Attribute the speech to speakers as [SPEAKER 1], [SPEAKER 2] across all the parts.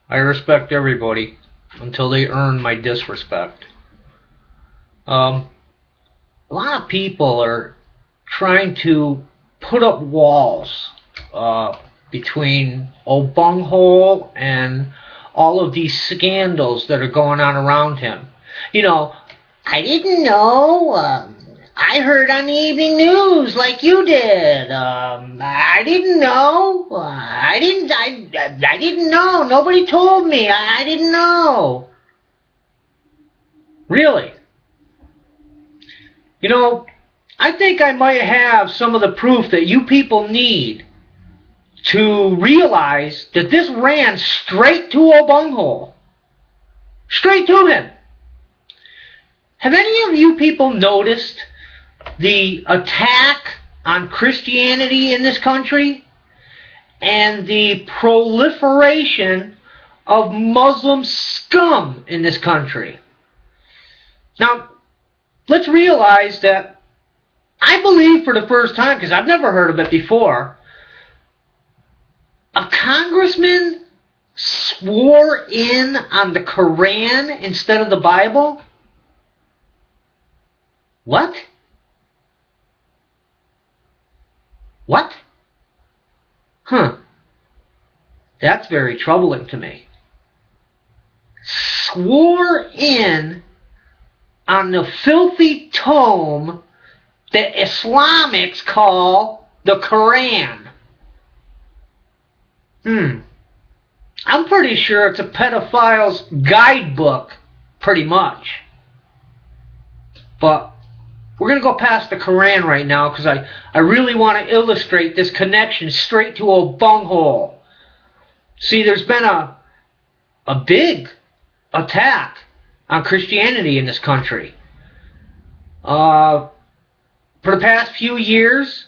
[SPEAKER 1] I respect everybody until they earn my disrespect. A lot of people are trying to put up walls between Old Bunghole and all of these scandals that are going on around him. You know, I didn't know. I heard on the evening news like you did. I didn't know. I didn't know. Nobody told me. I didn't know. Really? You know, I think I might have some of the proof that you people need to realize that this ran straight to a bunghole. Straight to him. Have any of you people noticed the attack on Christianity in this country and the proliferation of Muslim scum in this country? Now, let's realize that I believe for the first time, because I've never heard of it before, a congressman swore in on the Quran instead of the Bible? What? What? Huh. That's very troubling to me. Swore in on the filthy tome that Islamics call the Quran. I'm pretty sure it's a pedophile's guidebook, pretty much. But we're going to go past the Quran right now because I really want to illustrate this connection straight to a bunghole. See, there's been a big attack on Christianity in this country. For the past few years,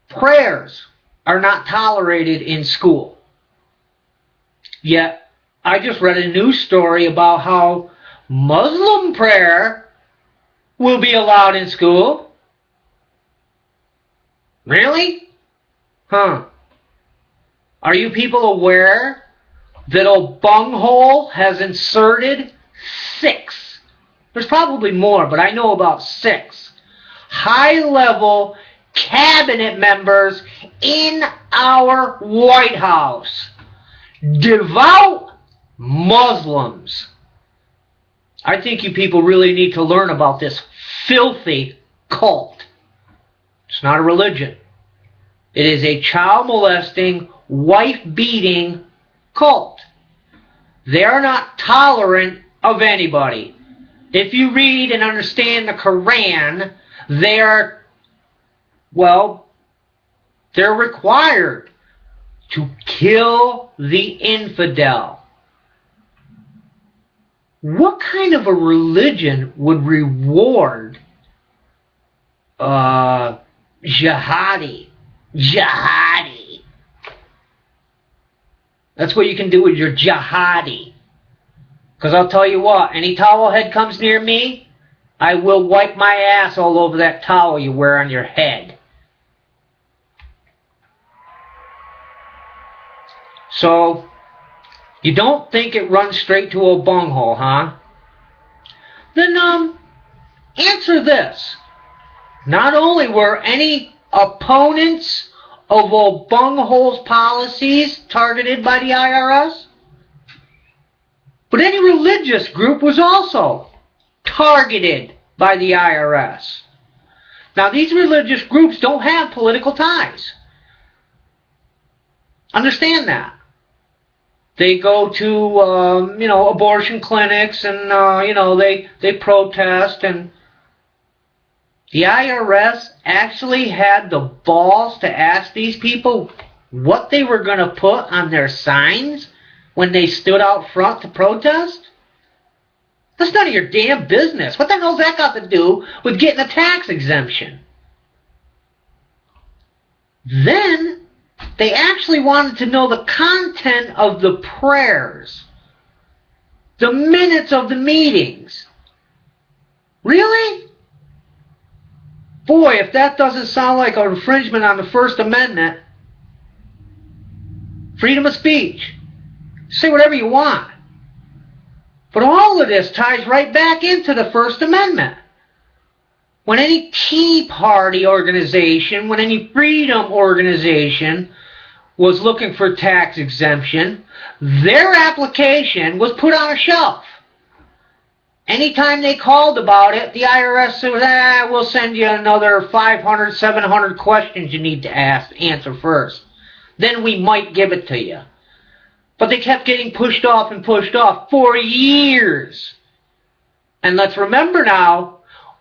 [SPEAKER 1] prayers are not tolerated in school. Yet, I just read a news story about how Muslim prayer will be allowed in school. Really? Huh. Are you people aware that old bunghole has inserted 6? There's probably more, but I know about 6 high-level cabinet members in our White House. Devout Muslims. I think you people really need to learn about this filthy cult. It's not a religion. It is a child molesting, wife beating cult. They are not tolerant of anybody. If you read and understand the Quran, they're required to kill the infidel. What kind of a religion would reward jihadi? Jihadi. That's what you can do with your jihadi. Because I'll tell you what, any towel head comes near me, I will wipe my ass all over that towel you wear on your head. So, you don't think it runs straight to a bunghole, huh? Then, answer this. Not only were any opponents of old bunghole's policies targeted by the IRS, but any religious group was also targeted by the IRS. Now, these religious groups don't have political ties. Understand that. They go to, abortion clinics and, they protest. And the IRS actually had the balls to ask these people what they were going to put on their signs when they stood out front to protest. That's none of your damn business. What the hell's that got to do with getting a tax exemption? Then they actually wanted to know the content of the prayers, the minutes of the meetings. Really? Boy, if that doesn't sound like an infringement on the First Amendment, freedom of speech. Say whatever you want. But all of this ties right back into the First Amendment. When any Tea Party organization, when any freedom organization was looking for tax exemption, their application was put on a shelf. Anytime they called about it, the IRS said, we'll send you another 500, 700 questions you need to answer first. Then we might give it to you. But they kept getting pushed off and pushed off for years. And let's remember now,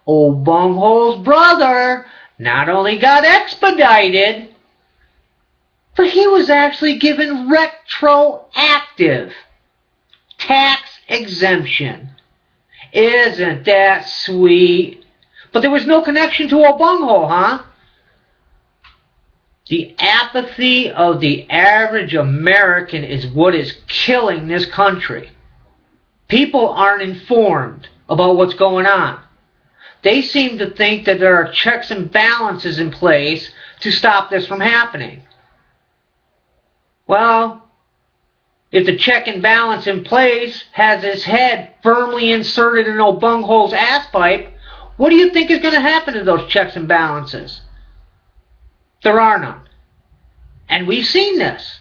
[SPEAKER 1] old Bunghole's brother not only got expedited, but he was actually given retroactive tax exemption. Isn't that sweet? But there was no connection to old Bunghole, huh? The apathy of the average American is what is killing this country. People aren't informed about what's going on. They seem to think that there are checks and balances in place to stop this from happening. Well, if the check and balance in place has his head firmly inserted in old Bunghole's ass pipe, what do you think is going to happen to those checks and balances? There are none. And we've seen this.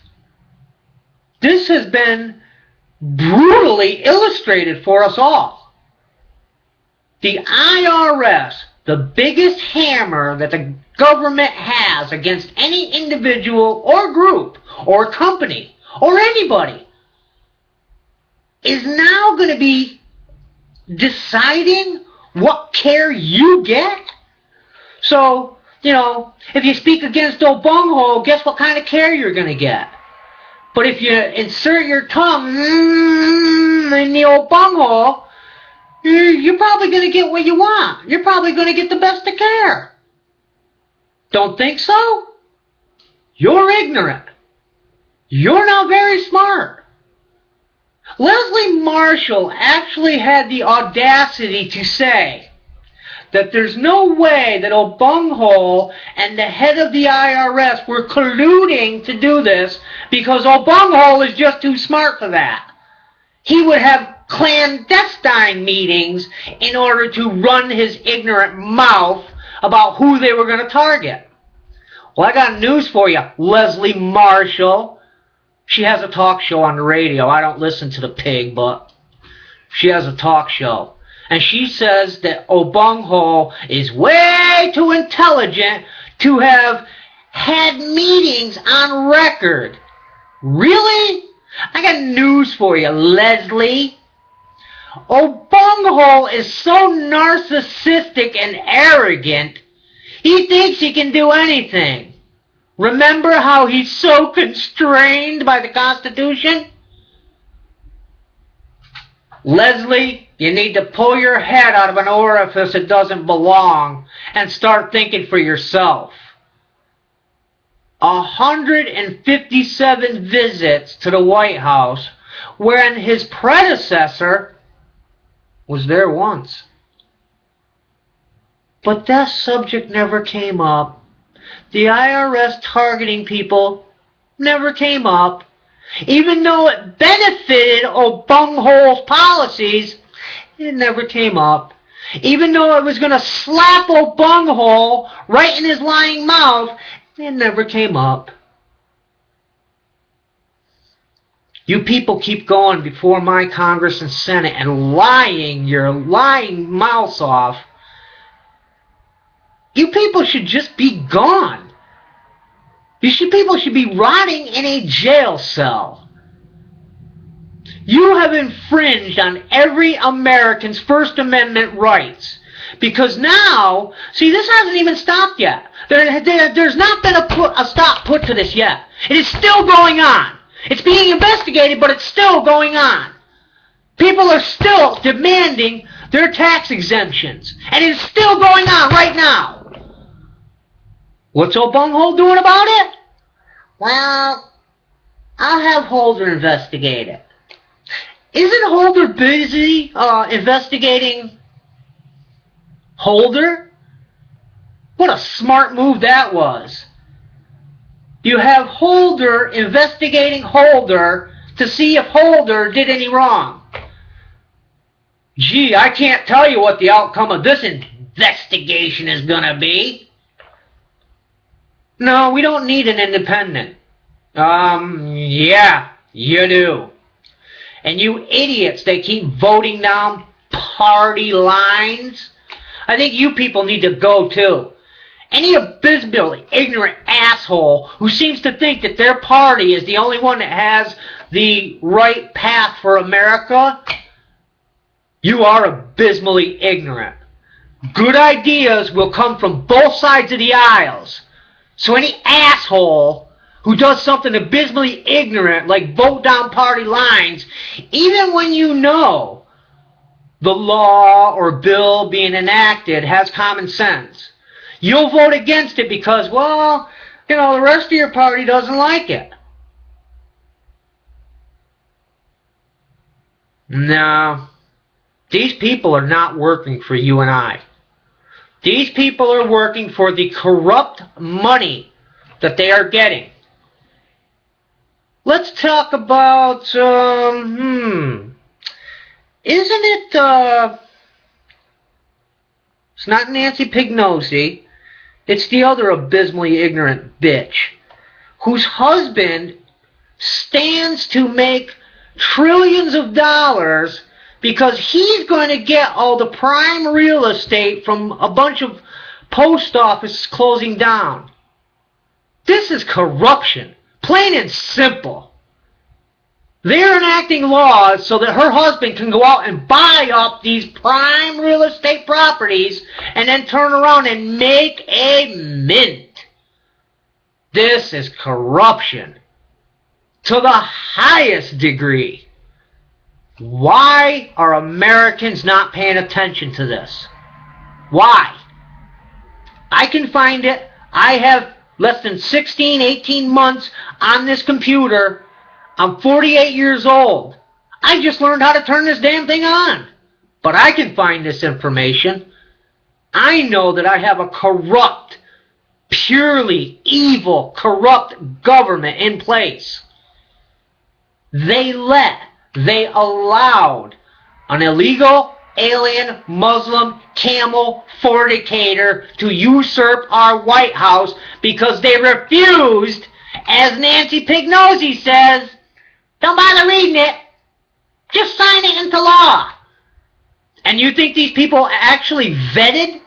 [SPEAKER 1] This has been brutally illustrated for us all. The IRS, the biggest hammer that the government has against any individual or group or company or anybody, is now going to be deciding what care you get. So, if you speak against old Bunghole, guess what kind of care you're going to get? But if you insert your tongue in the old Bunghole, you're probably going to get what you want. You're probably going to get the best of care. Don't think so? You're ignorant. You're not very smart. Leslie Marshall actually had the audacity to say that there's no way that old Bunghole and the head of the IRS were colluding to do this because old Bunghole is just too smart for that. He would have clandestine meetings in order to run his ignorant mouth about who they were going to target. Well, I got news for you, Leslie Marshall. She has a talk show on the radio. I don't listen to the pig, but she has a talk show. And she says that old Bunghole is way too intelligent to have had meetings on record. Really? I got news for you, Leslie. Old Bunghole is so narcissistic and arrogant, he thinks he can do anything. Remember how he's so constrained by the Constitution? Leslie, you need to pull your head out of an orifice that doesn't belong and start thinking for yourself. 157 visits to the White House, wherein his predecessor was there once. But that subject never came up. The IRS targeting people never came up. Even though it benefited old Bunghole's policies, it never came up. Even though it was going to slap old Bunghole right in his lying mouth, it never came up. You people keep going before my Congress and Senate and lying your lying mouths off. You people should just be gone. People should be rotting in a jail cell. You have infringed on every American's First Amendment rights. Because now, see, this hasn't even stopped yet. There's not been a stop put to this yet. It is still going on. It's being investigated, but it's still going on. People are still demanding their tax exemptions. And it's still going on right now. What's old Bunghole doing about it? Well, I'll have Holder investigate it. Isn't Holder busy investigating Holder? What a smart move that was. You have Holder investigating Holder to see if Holder did any wrong. Gee, I can't tell you what the outcome of this investigation is going to be. No, we don't need an independent. Yeah, you do. And you idiots, they keep voting down party lines. I think you people need to go too. Any abysmally ignorant asshole who seems to think that their party is the only one that has the right path for America, you are abysmally ignorant. Good ideas will come from both sides of the aisles. So any asshole who does something abysmally ignorant like vote down party lines, even when you know the law or bill being enacted has common sense, you'll vote against it because, well, you know, the rest of your party doesn't like it. No, these people are not working for you and I. These people are working for the corrupt money that they are getting. Let's talk about, isn't it, it's not Nancy Pelosi, it's the other abysmally ignorant bitch, whose husband stands to make trillions of dollars because he's going to get all the prime real estate from a bunch of post offices closing down. This is corruption, plain and simple. They're enacting laws so that her husband can go out and buy up these prime real estate properties and then turn around and make a mint. This is corruption to the highest degree. Why are Americans not paying attention to this? Why? I can find it. I have less than 16, 18 months on this computer. I'm 48 years old. I just learned how to turn this damn thing on. But I can find this information. I know that I have a corrupt, purely evil, corrupt government in place. They allowed an illegal, alien, Muslim, camel fornicator to usurp our White House because they refused, as Nancy Pelosi says, don't bother reading it, just sign it into law. And you think these people actually vetted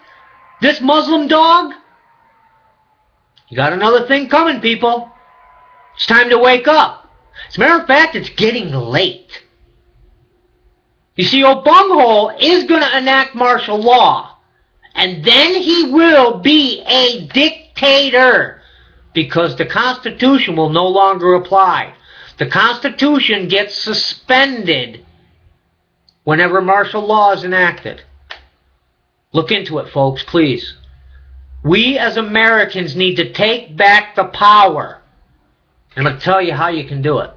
[SPEAKER 1] this Muslim dog? You got another thing coming, people. It's time to wake up. As a matter of fact, it's getting late. You see, old bunghole is going to enact martial law. And then he will be a dictator. Because the Constitution will no longer apply. The Constitution gets suspended whenever martial law is enacted. Look into it, folks, please. We as Americans need to take back the power. And I'm going to tell you how you can do it.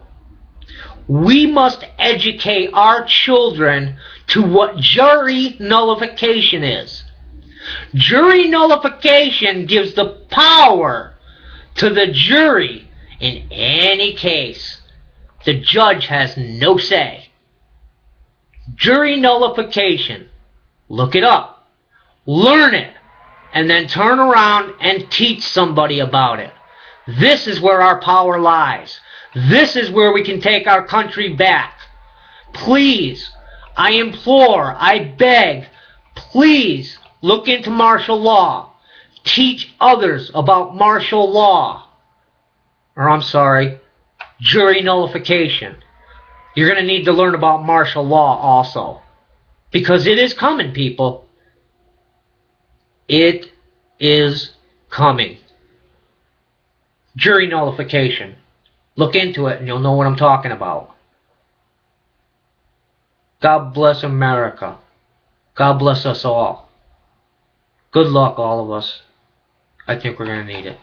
[SPEAKER 1] We must educate our children to what jury nullification is. Jury nullification gives the power to the jury in any case. The judge has no say. Jury nullification. Look it up. Learn it. And then turn around and teach somebody about it. This is where our power lies. This is where we can take our country back. Please, I implore, I beg, please look into martial law. Teach others about martial law. Or I'm sorry, jury nullification. You're going to need to learn about martial law also. Because it is coming, people. It is coming. Jury nullification. Look into it and you'll know what I'm talking about. God bless America. God bless us all. Good luck, all of us. I think we're going to need it.